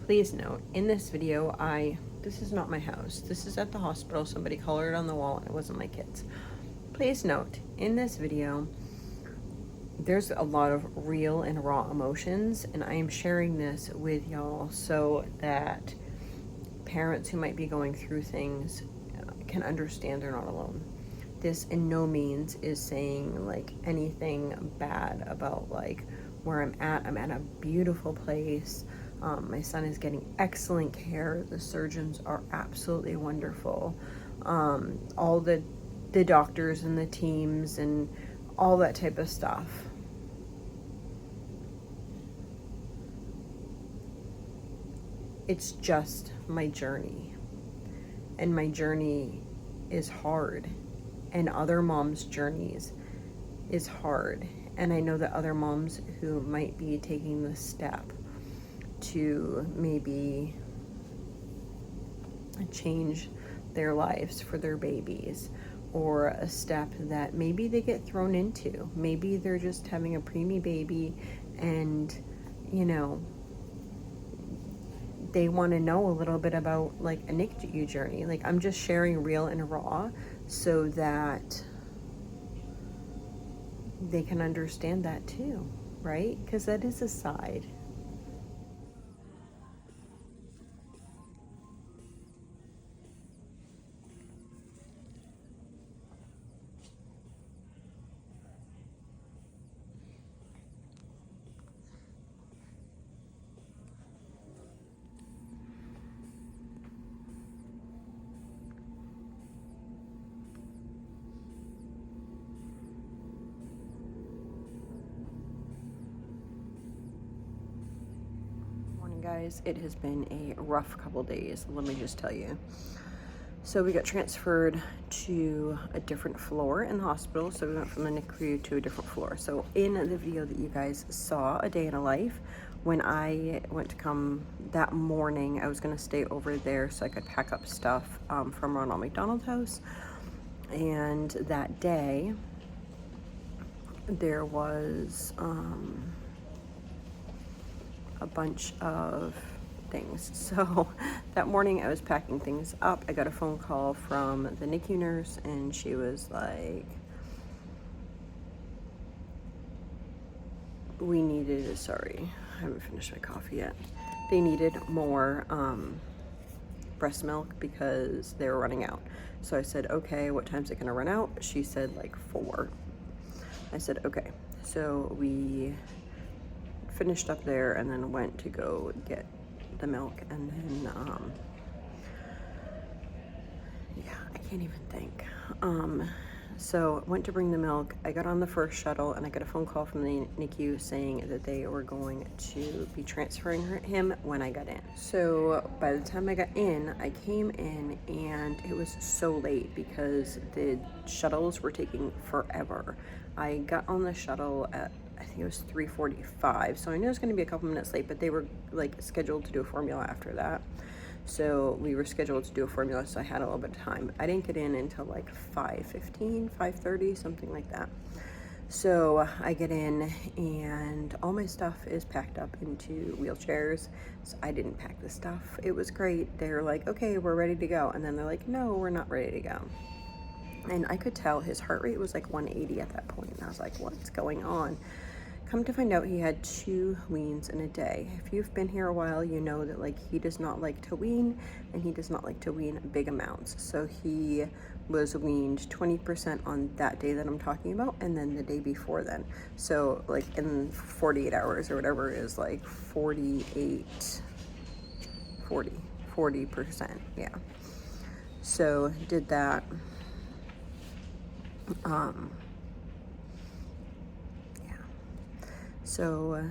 Please note, in this video, this is not my house. This is at the hospital. Somebody colored on the wall and it wasn't my kids. Please note, in this video, there's a lot of real and raw emotions, and I am sharing this with y'all so that parents who might be going through things can understand they're not alone. This in no means is saying like anything bad about like where I'm at. I'm at a beautiful place. My son is getting excellent care. The surgeons are absolutely wonderful. All the doctors and the teams and all that type of stuff. It's just my journey. And my journey is hard. And other moms' journeys is hard. And I know that other moms who might be taking the step to maybe change their lives for their babies, or a step that maybe they get thrown into. Maybe they're just having a preemie baby and, you know, they want to know a little bit about like a NICU journey. Like, I'm just sharing real and raw so that they can understand that too, right? Because that is a side. Guys, it has been a rough couple days, let me just tell you. So we got transferred to a different floor in the hospital. So we went from the NICU to a different floor. So in the video that you guys saw, a day in a life, when I went to come that morning, I was going to stay over there so I could pack up stuff from Ronald McDonald's house. And that day there was a bunch of things. So that morning I was packing things up. I got a phone call from the NICU nurse, and she was like, we needed, sorry, I haven't finished my coffee yet. They needed more breast milk because they were running out. So I said, okay, what time's it gonna run out? She said like 4. I said, okay. So we finished up there and then went to go get the milk, and then yeah, I can't even think. So went to bring the milk. I got on the first shuttle and I got a phone call from the NICU saying that they were going to be transferring him when I got in. So by the time I got in, I came in and it was so late because the shuttles were taking forever. I got on the shuttle at, I think it was 3:45, so I knew it was going to be a couple minutes late, but they were like scheduled to do a formula after that. So we were scheduled to do a formula, so I had a little bit of time. I didn't get in until like 5:15, 5:30, something like that. So I get in and all my stuff is packed up into wheelchairs. So I didn't pack the stuff. It was great. They're like, okay, we're ready to go. And then they're like, no, we're not ready to go. And I could tell his heart rate was like 180 at that point. And I was like, what's going on? Come to find out, he had 2 weans in a day. If you've been here a while, you know that like he does not like to wean, and he does not like to wean big amounts. So he was weaned 20% on that day that I'm talking about, and then the day before then. So like in 48 hours or whatever is like 40%, yeah. So did that. So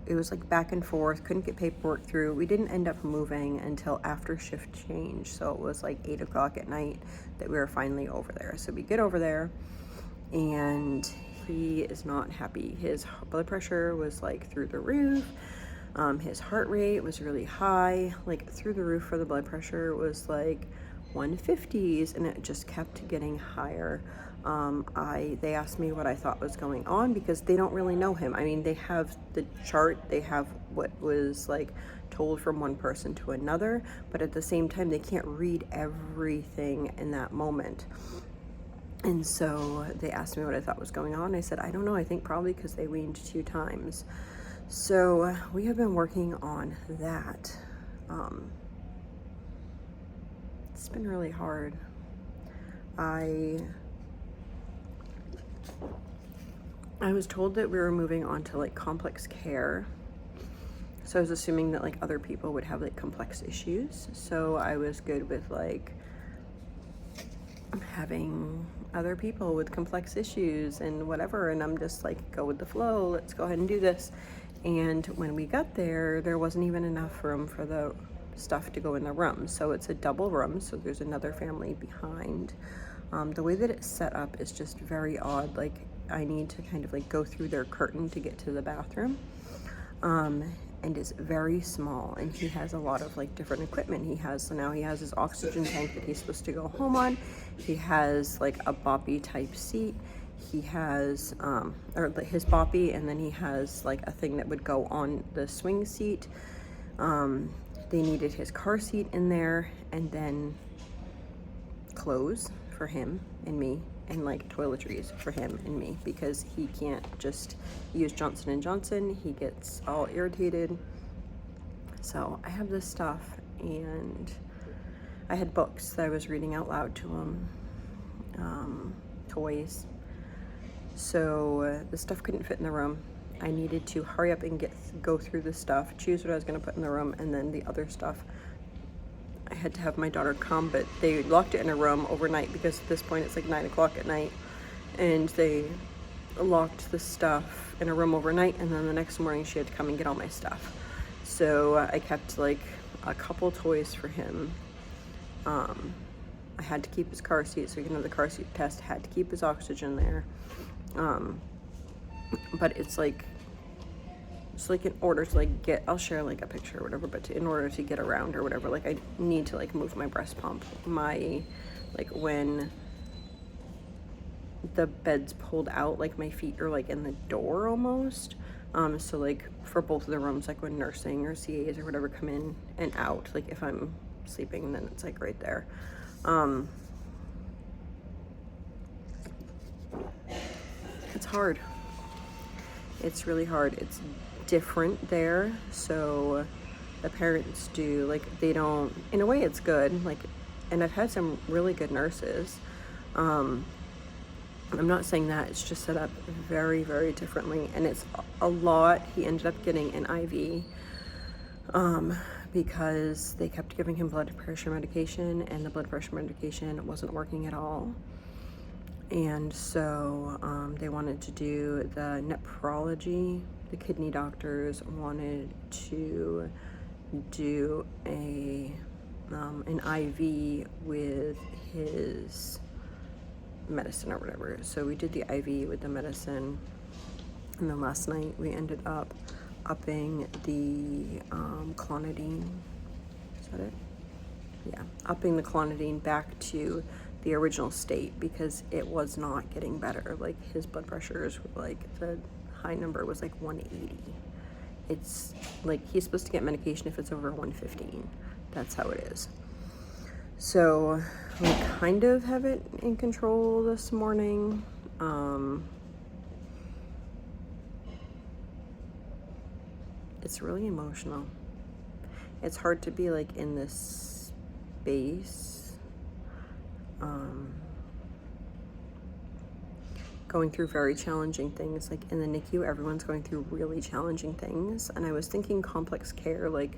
it was like back and forth, couldn't get paperwork through. We didn't end up moving until after shift change. So it was like 8 o'clock at night that we were finally over there. So we get over there and he is not happy. His blood pressure was like through the roof. His heart rate was really high, like through the roof for the blood pressure. It was like 150s, and it just kept getting higher. They asked me what I thought was going on because they don't really know him. I mean, they have the chart, they have what was like told from one person to another, but at the same time they can't read everything in that moment. And so they asked me what I thought was going on. I said, I don't know, I think probably because they weaned 2 times. So we have been working on that. It's been really hard. I was told that we were moving on to like complex care. So I was assuming that like other people would have like complex issues. So I was good with like having other people with complex issues and whatever, and I'm just like, go with the flow, let's go ahead and do this. And when we got there, there wasn't even enough room for the stuff to go in the room. So it's a double room, so there's another family behind. The way that it's set up is just very odd. Like I need to kind of like go through their curtain to get to the bathroom. And it's very small, and he has a lot of like different equipment. So now he has his oxygen tank that he's supposed to go home on. He has like a boppy type seat. He has or his boppy, and then he has like a thing that would go on the swing seat. They needed his car seat in there, and then clothes for him and me, and like toiletries for him and me, because he can't just use Johnson & Johnson. He gets all irritated. So I have this stuff, and I had books that I was reading out loud to him, toys. So the stuff couldn't fit in the room. I needed to hurry up and go through the stuff, choose what I was going to put in the room, and then the other stuff I had to have my daughter come, but they locked it in a room overnight because at this point it's like 9 o'clock at night, and they locked the stuff in a room overnight, and then the next morning she had to come and get all my stuff. So I kept like a couple toys for him. I had to keep his car seat so he can have the car seat test, had to keep his oxygen there. But it's like in order to like get, I'll share like a picture or whatever, but in order to get around or whatever, like I need to like move my breast pump, like when the bed's pulled out, like my feet are like in the door almost. So like for both of the rooms, like when nursing or CAs or whatever come in and out, like if I'm sleeping, then it's like right there. It's hard. It's really hard. It's different there. So the parents do, like, they don't, in a way it's good, like, and I've had some really good nurses. I'm not saying that, it's just set up very, very differently, and it's a lot. He ended up getting an IV because they kept giving him blood pressure medication, and the blood pressure medication wasn't working at all. And so they wanted to do the nephrology. The kidney doctors wanted to do an IV with his medicine or whatever. So we did the IV with the medicine, and then last night we ended up upping the clonidine. Is that it? Yeah, upping the clonidine back to the original state because it was not getting better. Like his blood pressures were like, the high number was like 180. It's like he's supposed to get medication if it's over 115. That's how it is. So we kind of have it in control this morning. It's really emotional. It's hard to be like in this space. Going through very challenging things. Like in the NICU, everyone's going through really challenging things. And I was thinking complex care, like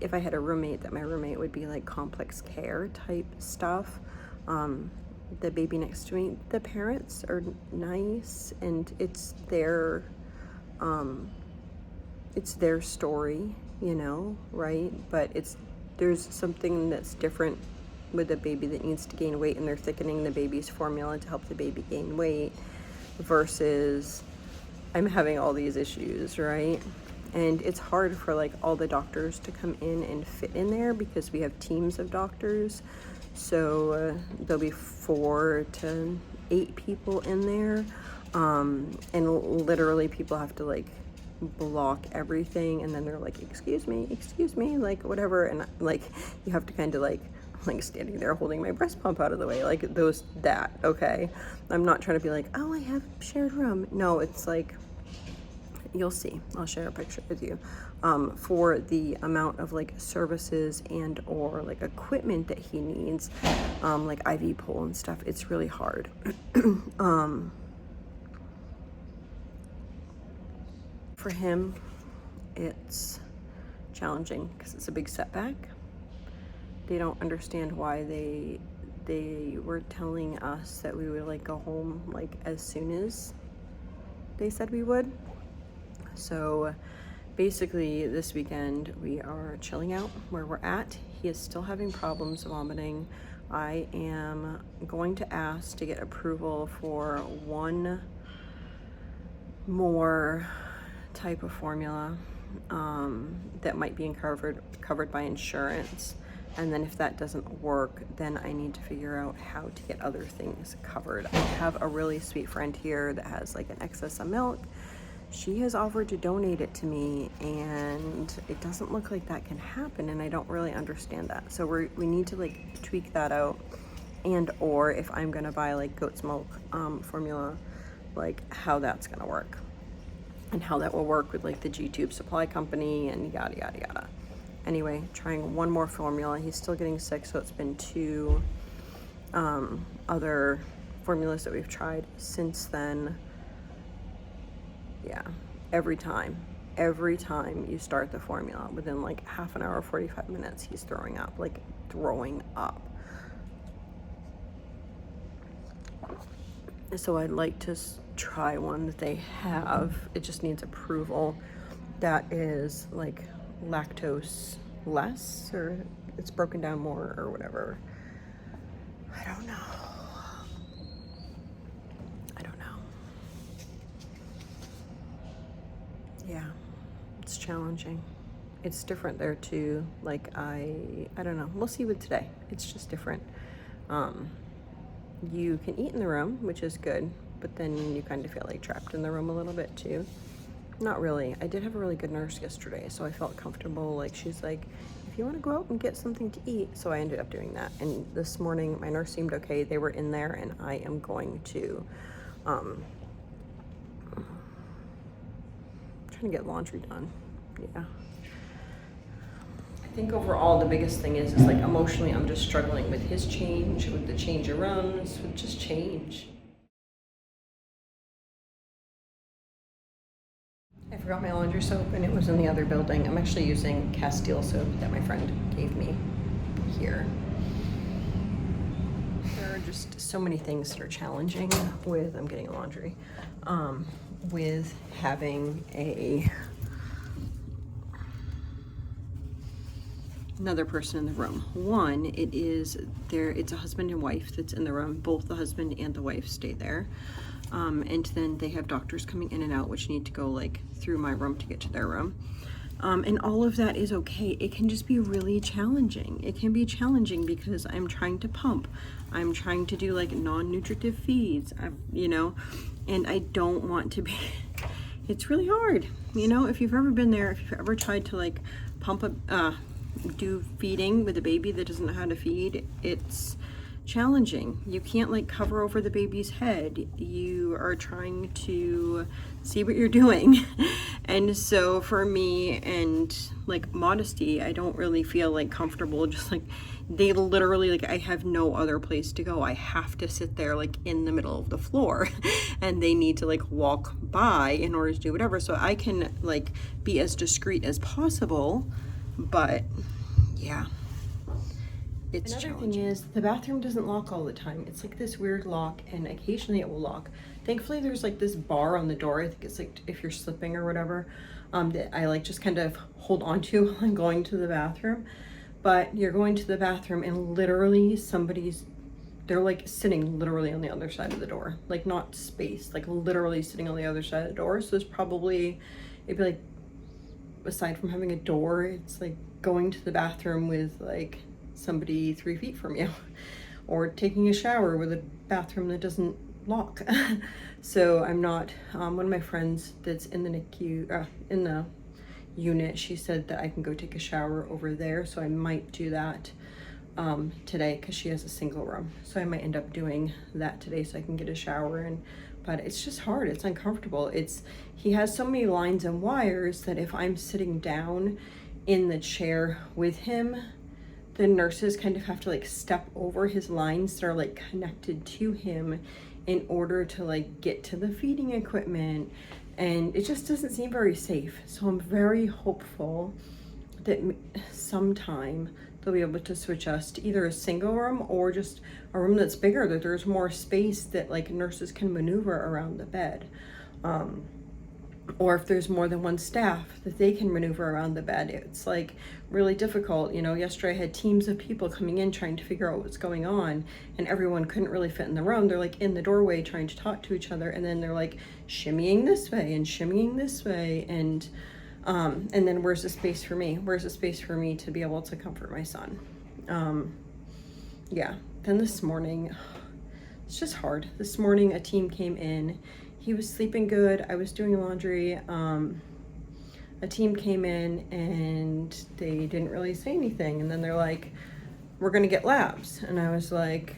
if I had a roommate, that my roommate would be like complex care type stuff. The baby next to me, the parents are nice, and it's their story, you know, right? But there's something that's different with a baby that needs to gain weight, and they're thickening the baby's formula to help the baby gain weight, versus I'm having all these issues, right? And it's hard for like all the doctors to come in and fit in there because we have teams of doctors. So there'll be 4 to 8 people in there. And literally people have to like block everything, and then they're like, excuse me, like whatever, and like you have to kind of like standing there holding my breast pump out of the way, like that, okay? I'm not trying to be like, oh, I have a shared room. No, it's like, you'll see, I'll share a picture with you, for the amount of like services and or like equipment that he needs, like IV pole and stuff. It's really hard. For him, it's challenging because it's a big setback. They don't understand why they were telling us that we would like go home like as soon as they said we would. So basically this weekend we are chilling out where we're at. He is still having problems vomiting. I am going to ask to get approval for one more type of formula that might be covered by insurance, and then if that doesn't work, then I need to figure out how to get other things covered. I have a really sweet friend here that has like an excess of milk. She has offered to donate it to me, and it doesn't look like that can happen, and I don't really understand that. So we need to like tweak that out, and or if I'm gonna buy like goat's milk formula, like how that's gonna work and how that will work with like the G-Tube supply company and yada yada yada. Anyway, trying one more formula. He's still getting sick, so it's been 2 other formulas that we've tried since then. Yeah, every time you start the formula, within like half an hour, 45 minutes, he's throwing up. So I'd like to try one that they have. It just needs approval. That is like lactose less, or it's broken down more, or whatever. I don't know. Yeah, it's challenging. It's different there too. Like I don't know. We'll see with today. It's just different. You can eat in the room, which is good, but then you kind of feel like trapped in the room a little bit too. Not really. I did have a really good nurse yesterday, so I felt comfortable. Like she's like, if you want to go out and get something to eat. So I ended up doing that. And this morning my nurse seemed okay. They were in there, and I am going to trying to get laundry done. Yeah. I think overall the biggest thing is like emotionally I'm just struggling with his change, with the change of rooms, with just change. I forgot my laundry soap, and it was in the other building. I'm actually using Castile soap that my friend gave me here. There are just so many things that are challenging with, I'm getting laundry, with having another person in the room. One, it's a husband and wife that's in the room. Both the husband and the wife stay there. And then they have doctors coming in and out, which need to go like through my room to get to their room. And all of that is okay. It can just be really challenging. It can be challenging because I'm trying to pump. I'm trying to do like non-nutritive feeds, and I don't want to be, it's really hard. If you've ever been there, if you've ever tried to like pump do feeding with a baby that doesn't know how to feed, it's challenging. You can't like cover over the baby's head. You are trying to see what you're doing. And so for me, and like modesty, I don't really feel like comfortable just like, they literally, like, I have no other place to go. I have to sit there like in the middle of the floor and they need to like walk by in order to do whatever. So I can like be as discreet as possible, but yeah, it's challenging. Another thing is the bathroom doesn't lock all the time. It's like this weird lock, and occasionally it will lock. Thankfully there's like this bar on the door. I think it's like if you're slipping or whatever, that I like just kind of hold on to while I'm going to the bathroom. But you're going to the bathroom and literally they're like sitting literally on the other side of the door, like not space, like literally sitting on the other side of the door. So there's probably, it'd be like, aside from having a door, it's like going to the bathroom with like somebody 3 feet from you, or taking a shower with a bathroom that doesn't lock. So I'm not, one of my friends that's in the NICU, in the unit, she said that I can go take a shower over there, so I might do that today because she has a single room. So I might end up doing that today so I can get a shower in. But it's just hard, it's uncomfortable. He has so many lines and wires that if I'm sitting down in the chair with him, the nurses kind of have to like step over his lines that are like connected to him in order to like get to the feeding equipment, and it just doesn't seem very safe. So I'm very hopeful that sometime they'll be able to switch us to either a single room or just a room that's bigger, that there's more space that like nurses can maneuver around the bed. Or if there's more than one staff that they can maneuver around the bed. It's like really difficult. You know, yesterday I had teams of people coming in trying to figure out what's going on, and everyone couldn't really fit in the room. They're like in the doorway trying to talk to each other, and then they're like shimmying this way and shimmying this way, and then where's the space for me? Where's the space for me to be able to comfort my son? Yeah, then this morning, it's just hard. This morning a team came in. He was sleeping good. I was doing laundry. A team came in and they didn't really say anything. And then they're like, we're gonna get labs. And I was like,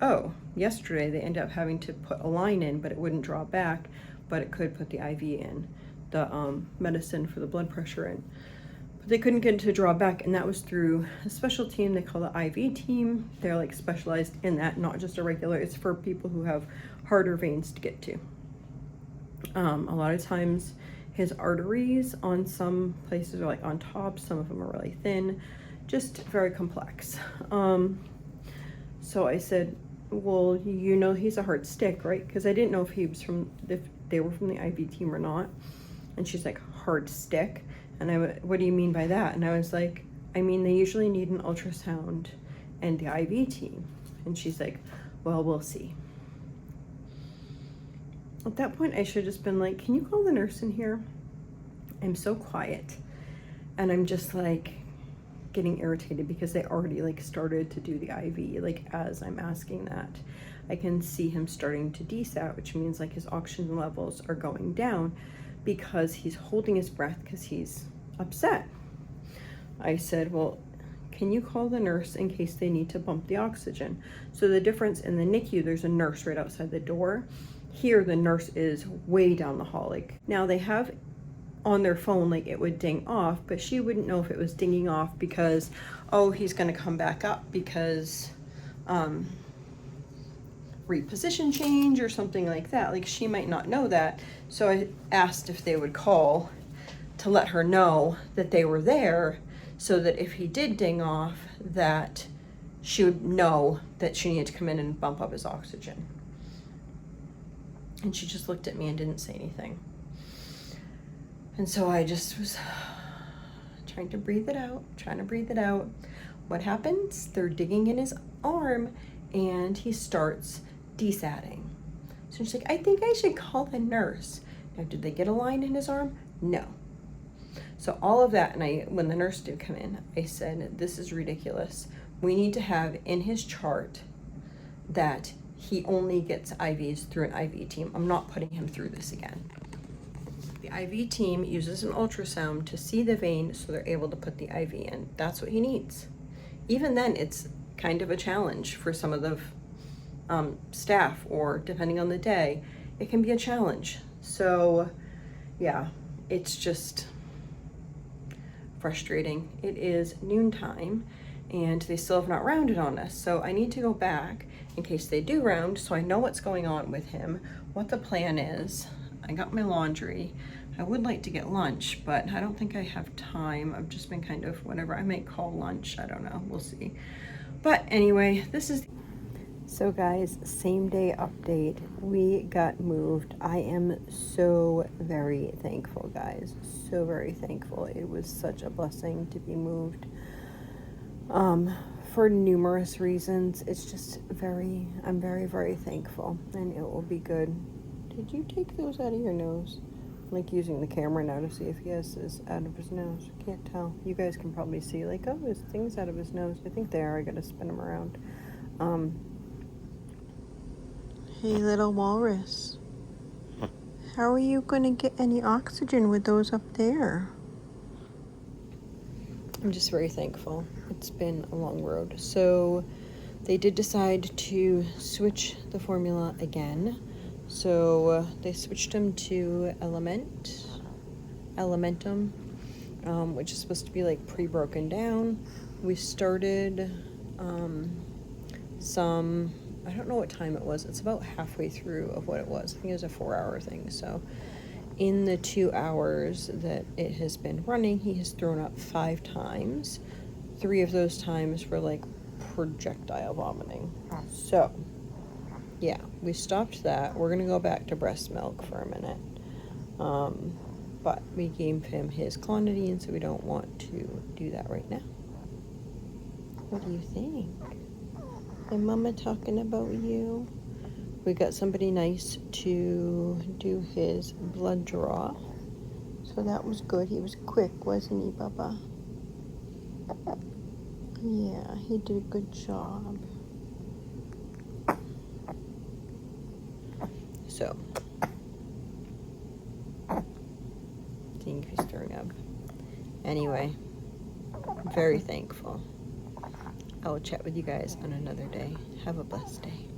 oh, yesterday they ended up having to put a line in, but it wouldn't draw back, but it could put the IV in, the medicine for the blood pressure in. But they couldn't get it to draw back, and that was through a special team they call the IV team. They're like specialized in that, not just a regular, it's for people who have harder veins to get to. A lot of times his arteries on some places are like on top, some of them are really thin, just very complex. So I said, well, you know, he's a hard stick, right? Because I didn't know if they were from the IV team or not. And she's like, hard stick? And I went, what do you mean by that? And I was like, I mean, they usually need an ultrasound and the IV team. And she's like, well, we'll see. At that point, I should have just been like, can you call the nurse in here? I'm so quiet. And I'm just like getting irritated because they already like started to do the IV. Like as I'm asking that, I can see him starting to desat, which means like his oxygen levels are going down because he's holding his breath because he's upset. I said, well, can you call the nurse in case they need to bump the oxygen? So the difference in the NICU, there's a nurse right outside the door. Here, the nurse is way down the hall. Like now they have on their phone, like it would ding off, but she wouldn't know if it was dinging off because, oh, he's gonna come back up because reposition change or something like that. Like she might not know that. So I asked if they would call to let her know that they were there so that if he did ding off, that she would know that she needed to come in and bump up his oxygen. And she just looked at me and didn't say anything. And so I just was trying to breathe it out. What happens? They're digging in his arm and he starts desatting. So she's like, I think I should call the nurse. Now, did they get a line in his arm? No. So all of that, and when the nurse did come in, I said, this is ridiculous. We need to have in his chart that he only gets IVs through an IV team. I'm not putting him through this again. The IV team uses an ultrasound to see the vein so they're able to put the IV in. That's what he needs. Even then, it's kind of a challenge for some of the staff, or depending on the day, it can be a challenge. So yeah, it's just frustrating. It is noontime and they still have not rounded on us. So I need to go back in case they do round so I know what's going on with him, what the plan is. I got my laundry. I would like to get lunch, but I don't think I have time. I've just been kind of whatever. I might call lunch. I don't know. We'll see. But anyway, this is... So guys, same day update. We got moved. I am so very thankful, guys. So very thankful. It was such a blessing to be moved. For numerous reasons. It's just I'm very, very thankful, and it will be good. Did you take those out of your nose? I'm like using the camera now to see if he has this out of his nose. I can't tell. You guys can probably see like, oh, his thing's out of his nose. I think they are. I gotta spin them around. Hey, little walrus. How are you going to get any oxygen with those up there? I'm just very thankful. It's been a long road. So they did decide to switch the formula again. So they switched them to Elementum, which is supposed to be like pre-broken down. We started I don't know what time it was. It's about halfway through of what it was. I think it was a 4-hour thing. So in the 2 hours that it has been running, he has thrown up 5 times. 3 of those times were like projectile vomiting. So yeah, we stopped that. We're gonna go back to breast milk for a minute. But we gave him his clonidine, so we don't want to do that right now. What do you think? Is Mama talking about you? We got somebody nice to do his blood draw. So that was good. He was quick, wasn't he, Bubba? Yeah, he did a good job. So, seeing if he's throwing up. Anyway, very thankful. I will chat with you guys on another day. Have a blessed day.